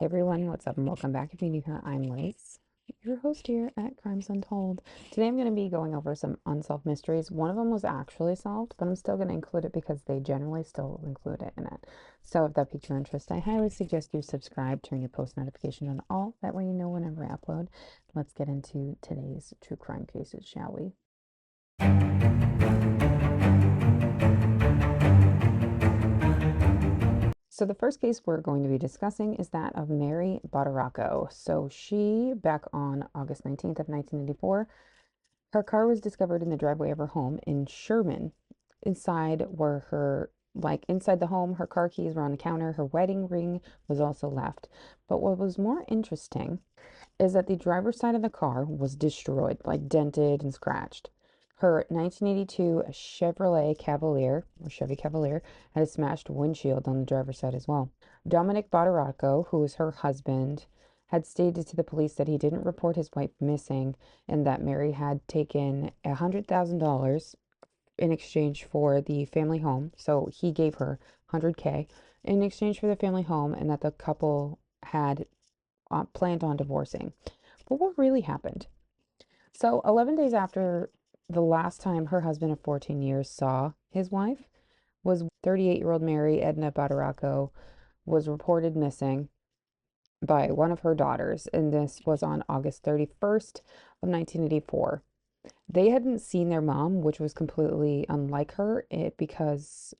Hey everyone, what's up and welcome back. If you're new here, I'm Lace, your host here at Crimes Untold. Today I'm going to be going over some unsolved mysteries. One of them was actually solved, but I'm still going to include it because they generally still include it in it. So if that piques your interest, I highly suggest you subscribe, turn your post notification on all. That way you know whenever I upload. Let's get into today's true crime cases, shall we? So the first case we're going to be discussing is that of Mary Badaracco. So she, back on August 19th of 1984, her car was discovered in the driveway of her home in Sherman. Inside were inside the home, her car keys were on the counter, her wedding ring was also left. But what was more interesting is that the driver's side of the car was destroyed, like dented and scratched. Her 1982 Chevrolet Cavalier, or Chevy Cavalier, had a smashed windshield on the driver's side as well. Dominic Badaracco, who was her husband, had stated to the police that he didn't report his wife missing and that Mary had taken $100,000 in exchange for the family home. So he gave her 100K in exchange for the family home and that the couple had planned on divorcing. But what really happened? So 11 days after the last time her husband of 14 years saw his wife was 38-year-old Mary Edna-Badaracco was reported missing by one of her daughters, and this was on August 31st of 1984. They hadn't seen their mom, which was completely unlike her, because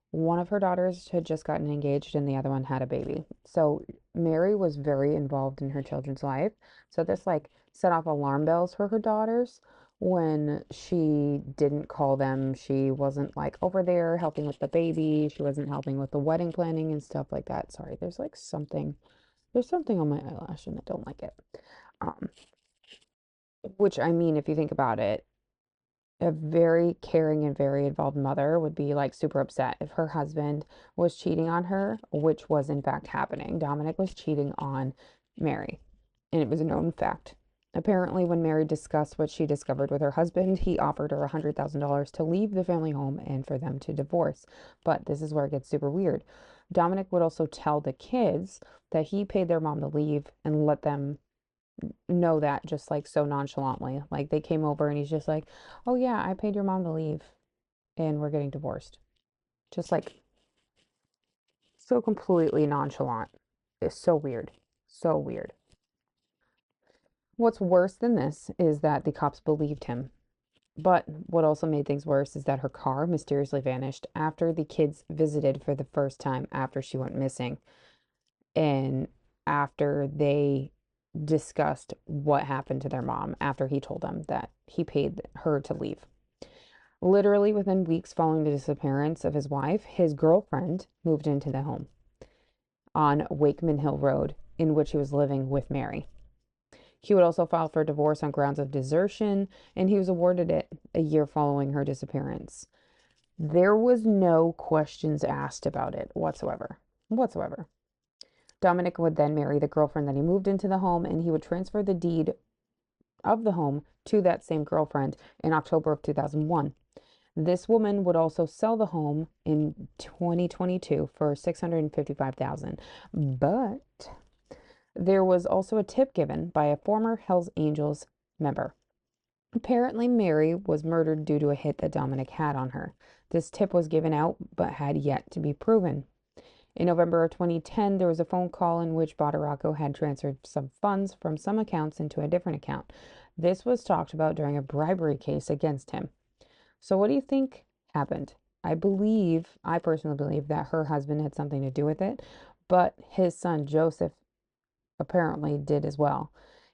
one of her daughters had just gotten engaged and the other one had a baby. So Mary was very involved in her children's life. So this set off alarm bells for her daughters when she didn't call them. She wasn't over there helping with the baby. She wasn't helping with the wedding planning and stuff like that. Sorry, there's something on my eyelash and I don't like it. Um, which I mean, if you think about it, a very caring and very involved mother would be super upset if her husband was cheating on her, which was in fact happening. Dominic was cheating on Mary, and it was a known fact. Apparently, when Mary discussed what she discovered with her husband, he offered her $100,000 to leave the family home and for them to divorce. But this is where it gets super weird. Dominic would also tell the kids that he paid their mom to leave and let them know that just so nonchalantly. Like they came over and he's just like, "Oh yeah, I paid your mom to leave and we're getting divorced." Just so completely nonchalant. It's so weird. So weird. What's worse than this is that the cops believed him. But what also made things worse is that her car mysteriously vanished after the kids visited for the first time after she went missing and after they discussed what happened to their mom after he told them that he paid her to leave. Literally within weeks following the disappearance of his wife, his girlfriend moved into the home on Wakeman Hill Road in which he was living with Mary. He would also file for divorce on grounds of desertion, and he was awarded it a year following her disappearance. There was no questions asked about it whatsoever. Whatsoever. Dominic would then marry the girlfriend that he moved into the home, and he would transfer the deed of the home to that same girlfriend in October of 2001. This woman would also sell the home in 2022 for $655,000. But there was also a tip given by a former Hells Angels member. Apparently, Mary was murdered due to a hit that Dominic had on her. This tip was given out but had yet to be proven. In November of 2010, there was a phone call in which Badaracco had transferred some funds from some accounts into a different account. This was talked about during a bribery case against him. So what do you think happened? I personally believe that her husband had something to do with it, but his son Joseph apparently did as well.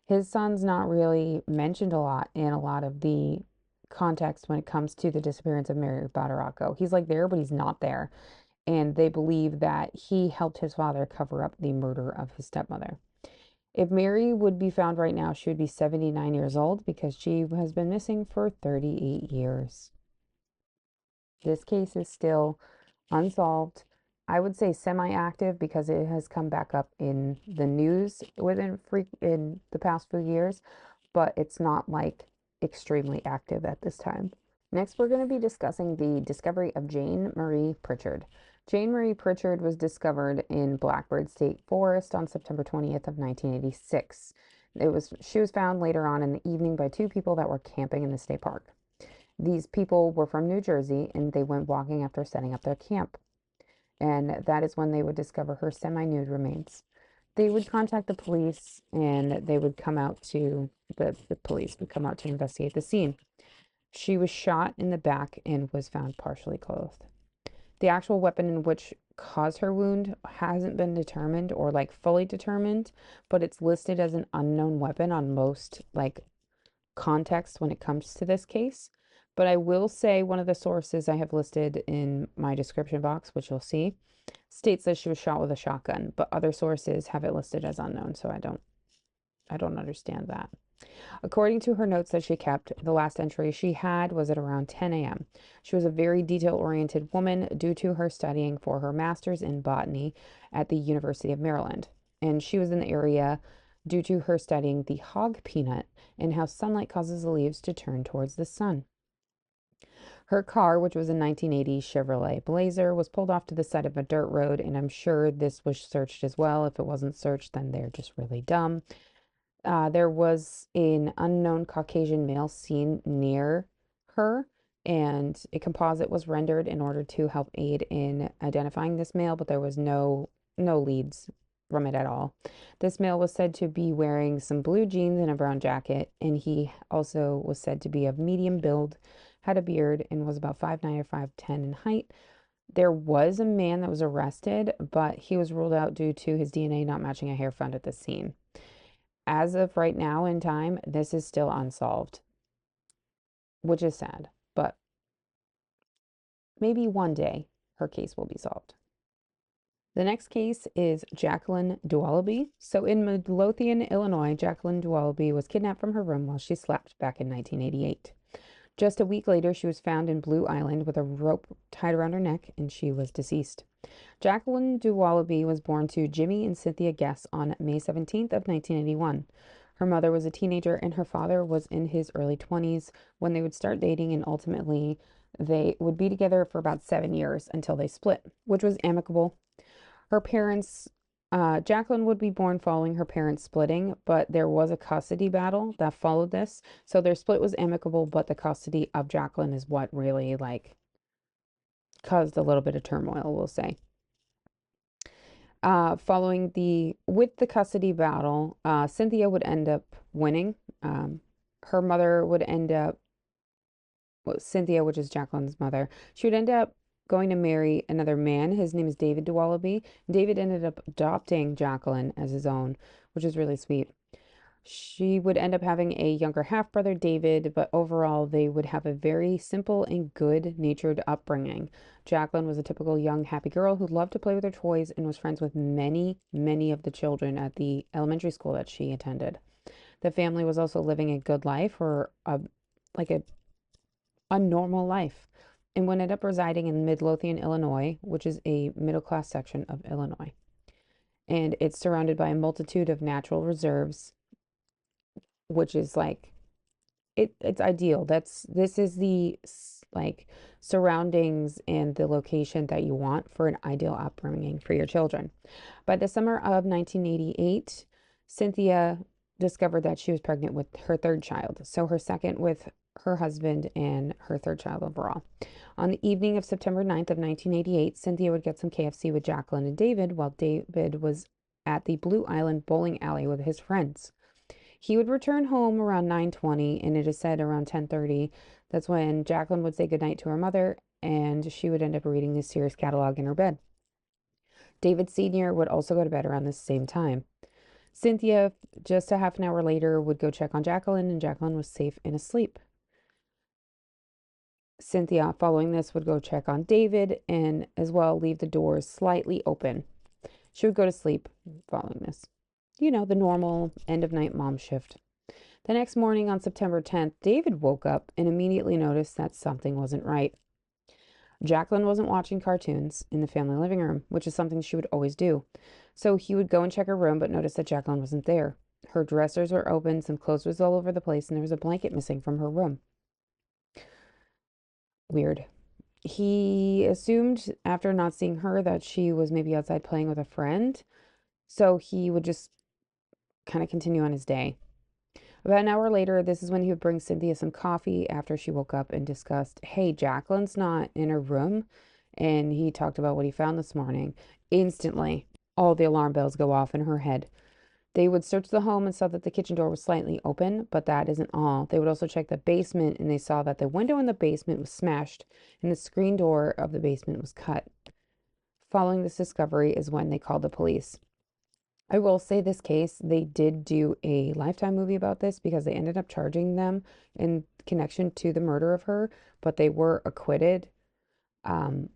His son's not really mentioned a lot in a lot of the context when it comes to the disappearance of Mary Badaracco. He's there, but he's not there. And they believe that he helped his father cover up the murder of his stepmother. If Mary would be found right now, she would be 79 years old because she has been missing for 38 years. This case is still unsolved. I would say semi-active because it has come back up in the news in the past few years, but it's not extremely active at this time. Next, we're going to be discussing the discovery of Jane Marie Prichard. Jane-Marie-Prichard was discovered in Blackbird State Forest on September 20th of 1986. She was found later on in the evening by two people that were camping in the state park. These people were from New Jersey and they went walking after setting up their camp. And that is when they would discover her semi-nude remains. They would contact the police and they would come out to the police would come out to investigate the scene. She was shot in the back and was found partially clothed. The actual weapon in which caused her wound hasn't been determined or like fully determined, but it's listed as an unknown weapon on most like context when it comes to this case. But I will say one of the sources I have listed in my description box, which you'll see, states that she was shot with a shotgun, but other sources have it listed as unknown, so I don't understand that. According to her notes that she kept, the last entry she had was at around 10 a.m. She was a very detail-oriented woman due to her studying for her master's in botany at the University of Maryland. And she was in the area due to her studying the hog peanut and how sunlight causes the leaves to turn towards the sun. Her car, which was a 1980 Chevrolet Blazer, was pulled off to the side of a dirt road, and I'm sure this was searched as well. If it wasn't searched, then they're just really dumb. There was an unknown Caucasian male seen near her, and a composite was rendered in order to help aid in identifying this male, but there was no leads from it at all. This male was said to be wearing some blue jeans and a brown jacket, and he also was said to be of medium build, had a beard, and was about 5'9" or 5'10" in height. There was a man that was arrested, but he was ruled out due to his DNA not matching a hair found at the scene. As of right now in time, this is still unsolved, which is sad, but maybe one day her case will be solved. The next case is Jacqueline Dualaby. So in Midlothian, Illinois, Jacqueline Dualaby was kidnapped from her room while she slept back in 1988. Just a week later, she was found in Blue Island with a rope tied around her neck, and she was deceased. Jacqueline Dualaby was born to Jimmy and Cynthia Guess on May 17th of 1981. Her mother was a teenager and her father was in his early 20s when they would start dating, and ultimately they would be together for about 7 years until they split, which was amicable. Her parents, Jacqueline would be born following her parents splitting, but there was a custody battle that followed this. So their split was amicable, but the custody of Jacqueline is what really like caused a little bit of turmoil, we'll say. With the custody battle, Cynthia would end up winning. Her mother would end up, well, Cynthia, which is Jacqueline's mother, she would end up going to marry another man. His name is David Dualaby. David ended up adopting Jacqueline as his own, which is really sweet. She would end up having a younger half brother, David, but overall, they would have a very simple and good natured upbringing. Jacqueline was a typical young, happy girl who loved to play with her toys and was friends with many, many of the children at the elementary school that she attended. The family was also living a good life or like a normal life and would end up residing in Midlothian, Illinois, which is a middle class section of Illinois. And it's surrounded by a multitude of natural reserves, which is like it's ideal. This is the like surroundings and the location that you want for an ideal upbringing for your children. By the summer of 1988, Cynthia discovered that she was pregnant with her third child, so her second with her husband and her third child overall. On the evening of September 9th of 1988, Cynthia would get some KFC with Jacqueline and David while David was at the Blue Island bowling alley with his friends. He would return home around 9:20, and it is said around 10:30. That's when Jacqueline would say goodnight to her mother, and she would end up reading the Sears catalog in her bed. David Sr. would also go to bed around the same time. Cynthia, just a half an hour later, would go check on Jacqueline, and Jacqueline was safe and asleep. Cynthia, following this, would go check on David and as well leave the doors slightly open. She would go to sleep following this. You know, the normal end of night mom shift. The next morning on September 10th, David woke up and immediately noticed that something wasn't right. Jacqueline wasn't watching cartoons in the family living room, which is something she would always do. So he would go and check her room, but noticed that Jacqueline wasn't there. Her dressers were open, some clothes was all over the place, and there was a blanket missing from her room. Weird. He assumed after not seeing her that she was maybe outside playing with a friend, so he would just kind of continue on his day. About an hour later, this is when he would bring Cynthia some coffee after she woke up and discussed, hey, Jacqueline's not in her room. And he talked about what he found this morning. Instantly, all the alarm bells go off in her head. They would search the home and saw that the kitchen door was slightly open, but that isn't all. They would also check the basement and they saw that the window in the basement was smashed and the screen door of the basement was cut. Following this discovery is when they called the police. I will say this case, they did do a Lifetime movie about this because they ended up charging them in connection to the murder of her, but they were acquitted. Um,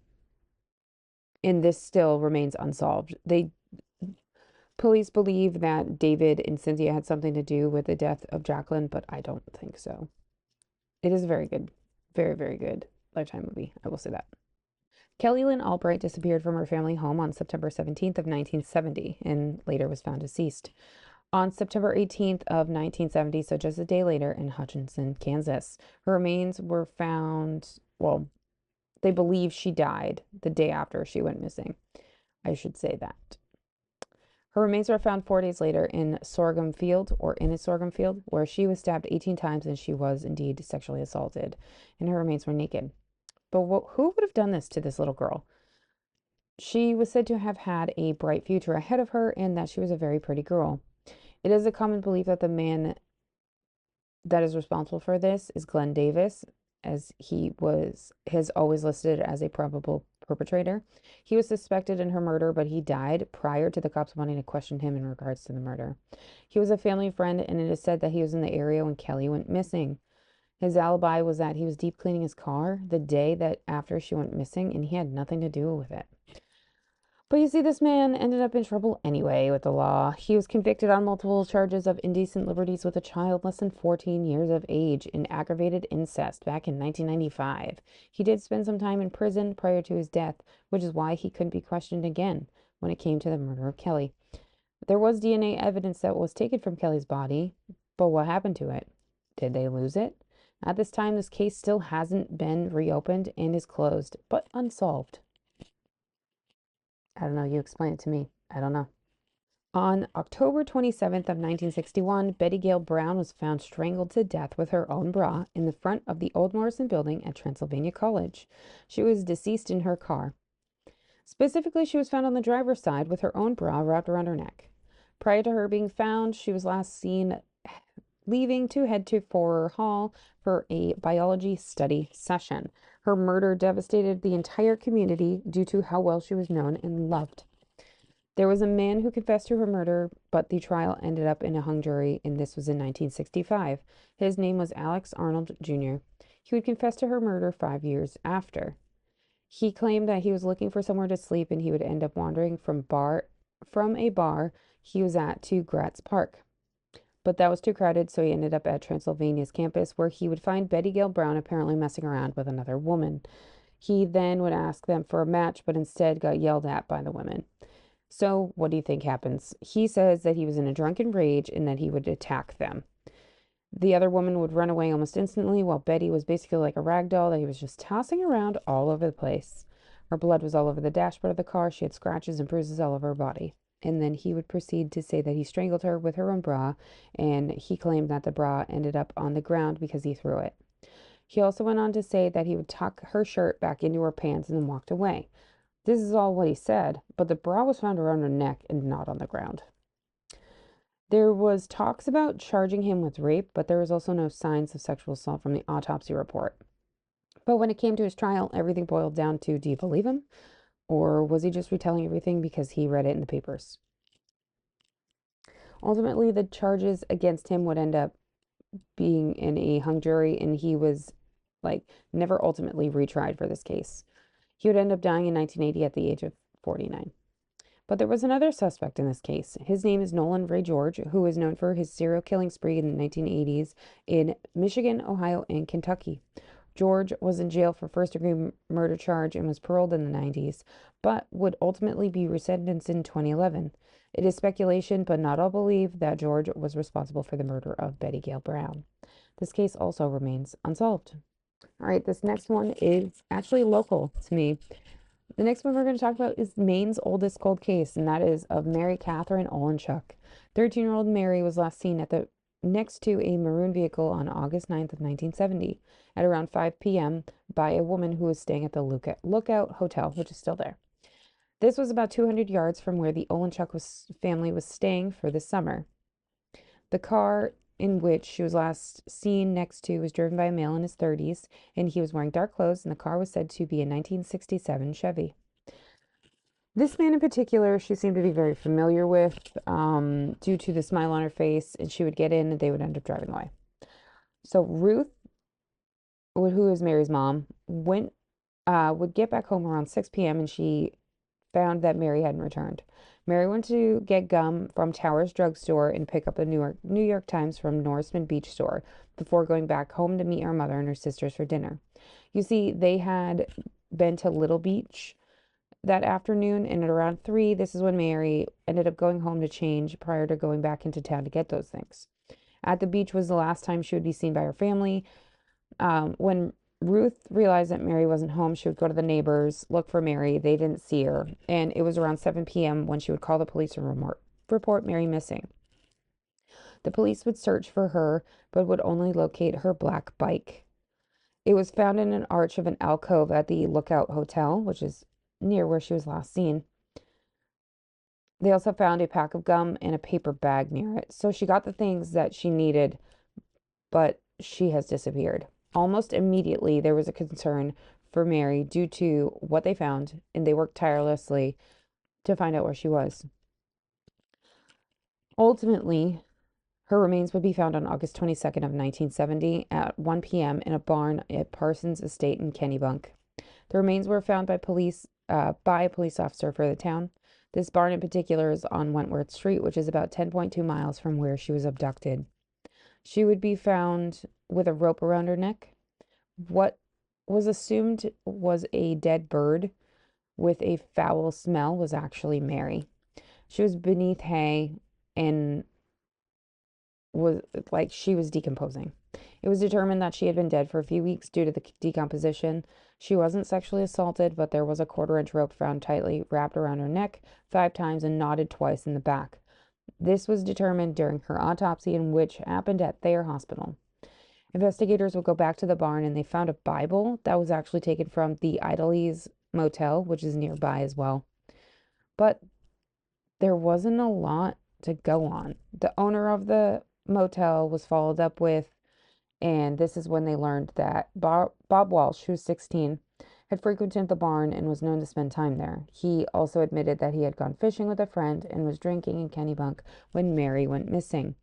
and this still remains unsolved. Police believe that David and Cynthia had something to do with the death of Jacqueline, but I don't think so. It is very good, very, very good Lifetime movie. I will say that. Kelly-Lynn-Albright disappeared from her family home on September 17th of 1970 and later was found deceased. On September 18th of 1970, so just a day later, in Hutchinson, Kansas, her remains were found, well, they believe she died the day after she went missing. I should say that. Her remains were found 4 days later in a sorghum field, where she was stabbed 18 times and she was indeed sexually assaulted, and her remains were naked. But who would have done this to this little girl? She was said to have had a bright future ahead of her and that she was a very pretty girl. It is a common belief that the man that is responsible for this is Glenn Davis, as has always listed as a probable perpetrator. He was suspected in her murder, but he died prior to the cops wanting to question him in regards to the murder. He was a family friend, and it is said that he was in the area when Kelly went missing. His alibi was that he was deep cleaning his car the day that after she went missing, and he had nothing to do with it. But you see, this man ended up in trouble anyway with the law. He was convicted on multiple charges of indecent liberties with a child less than 14 years of age in aggravated incest back in 1995. He did spend some time in prison prior to his death, which is why he couldn't be questioned again when it came to the murder of Kelly. There was DNA evidence that was taken from Kelly's body, but what happened to it? Did they lose it? At this time, this case still hasn't been reopened and is closed, but unsolved. I don't know. You explain it to me. I don't know. On October 27th of 1961, Betty-Gail-Brown was found strangled to death with her own bra in the front of the Old Morrison building at Transylvania College. She was deceased in her car. Specifically, she was found on the driver's side with her own bra wrapped around her neck. Prior to her being found, she was last seen leaving to head to Forer Hall for a biology study session. Her murder devastated the entire community due to how well she was known and loved. There was a man who confessed to her murder, but the trial ended up in a hung jury, and this was in 1965. His name was Alex Arnold Jr. He would confess to her murder 5 years after. He claimed that he was looking for somewhere to sleep and he would end up wandering from a bar he was at to Gratz Park. But that was too crowded, so he ended up at Transylvania's campus, where he would find Betty-Gail-Brown apparently messing around with another woman. He then would ask them for a match, but instead got yelled at by the women. So, what do you think happens? He says that he was in a drunken rage and that he would attack them. The other woman would run away almost instantly, while Betty was basically like a rag doll that he was just tossing around all over the place. Her blood was all over the dashboard of the car. She had scratches and bruises all over her body. And then he would proceed to say that he strangled her with her own bra, and he claimed that the bra ended up on the ground because he threw it. He also went on to say that he would tuck her shirt back into her pants and then walked away. This is all what he said, but the bra was found around her neck and not on the ground. There was talks about charging him with rape, but there was also no signs of sexual assault from the autopsy report. But when it came to his trial, everything boiled down to, do you believe him? Or was he just retelling everything because he read it in the papers? Ultimately, the charges against him would end up being in a hung jury, and he was never ultimately retried for this case. He would end up dying in 1980 at the age of 49. But there was another suspect in this case. His name is Nolan Ray George, who is known for his serial killing spree in the 1980s in Michigan, Ohio, and Kentucky. George was in jail for first-degree murder charge and was paroled in the 90s, but would ultimately be resentenced in 2011. It is speculation, but not all believe that George was responsible for the murder of Betty-Gail-Brown. This case also remains unsolved. All right, this next one is actually local to me. The next one we're going to talk about is Maine's oldest cold case, and that is of Mary Catherine Olenchuk. 13-year-old Mary was last seen at the next to a maroon vehicle on August 9th of 1970 at around 5 p.m. by a woman who was staying at the Lookout Hotel, which is still there. This was about 200 yards from where the family was staying for the summer. The car in which she was last seen next to was driven by a male in his 30s, and he was wearing dark clothes, and the car was said to be a 1967 Chevy. This man in particular, she seemed to be very familiar with due to the smile on her face, and she would get in and they would end up driving away. So Ruth, who is Mary's mom, would get back home around 6 p.m. and she found that Mary hadn't returned. Mary went to get gum from Towers Drugstore and pick up a New York Times from Norseman Beach store before going back home to meet her mother and her sisters for dinner. You see, they had been to Little Beach that afternoon, and at around 3, this is when Mary ended up going home to change prior to going back into town to get those things. At the beach was the last time she would be seen by her family. When Ruth realized that Mary wasn't home, she would go to the neighbors, look for Mary. They didn't see her. And it was around 7 p.m. when she would call the police and report Mary missing. The police would search for her, but would only locate her black bike. It was found in an arch of an alcove at the Lookout Hotel, which is near where she was last seen. They also found a pack of gum and a paper bag near it. So she got the things that she needed, but she has disappeared. Almost immediately, there was a concern for Mary due to what they found, and they worked tirelessly to find out where she was. Ultimately, her remains would be found on August 22nd of 1970 at 1 p.m. in a barn at Parsons Estate in Kennebunk. The remains were found by a police officer for the town. This barn in particular is on Wentworth Street, which is about 10.2 miles from where she was abducted. She would be found with a rope around her neck. What was assumed was a dead bird with a foul smell was actually Mary. She was beneath hay and was like she was decomposing. It was determined that she had been dead for a few weeks due to the decomposition. She wasn't sexually assaulted, but there was a quarter-inch rope found tightly wrapped around her neck 5 times and knotted twice in the back. This was determined during her autopsy, in which happened at Thayer Hospital. Investigators would go back to the barn and they found a Bible that was actually taken from the Idleys Motel, which is nearby as well. But there wasn't a lot to go on. The owner of the motel was followed up with, and this is when they learned that Bob Walsh, who's 16, had frequented the barn and was known to spend time there. He also admitted that he had gone fishing with a friend and was drinking in Kennebunk when Mary went missing.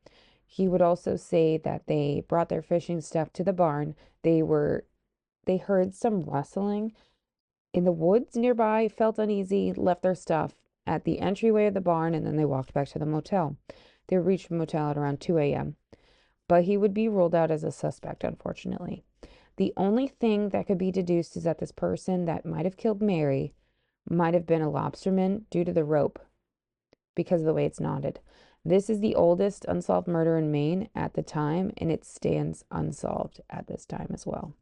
He would also say that they brought their fishing stuff to the barn. They heard some rustling in the woods nearby, felt uneasy, left their stuff at the entryway of the barn, and then they walked back to the motel. They reached the motel at around 2 a.m., but he would be ruled out as a suspect, unfortunately. The only thing that could be deduced is that this person that might have killed Mary might have been a lobsterman due to the rope because of the way it's knotted. This is the oldest unsolved murder in Maine at the time, and it stands unsolved at this time as well.